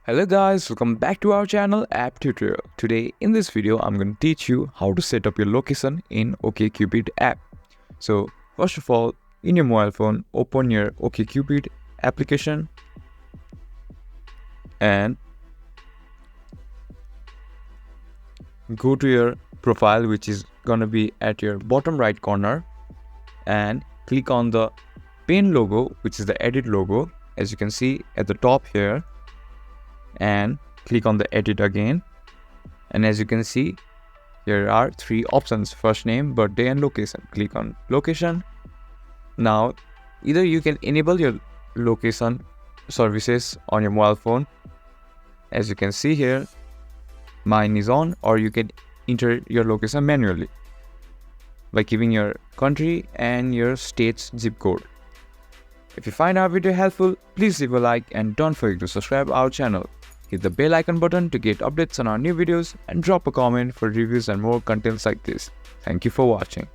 Hello guys, welcome back to our channel App Tutorial. Today in this video I'm going to teach you how to set up your location in OkCupid app. So first of all, in your mobile phone, open your OkCupid application and go to your profile, which is going to be at your bottom right corner, and click on the pen logo, which is the edit logo, as you can see at the top here, and click on the edit again. And as you can see, here are three options: first name, birthday, and location. Click on location. Now either you can enable your location services on your mobile phone, as you can see here mine is on, or you can enter your location manually by giving your country and your state's zip code. If you find our video helpful, please leave a like and don't forget to subscribe our channel. Hit the bell icon button to get updates on our new videos and drop a comment for reviews and more contents like this. Thank you for watching.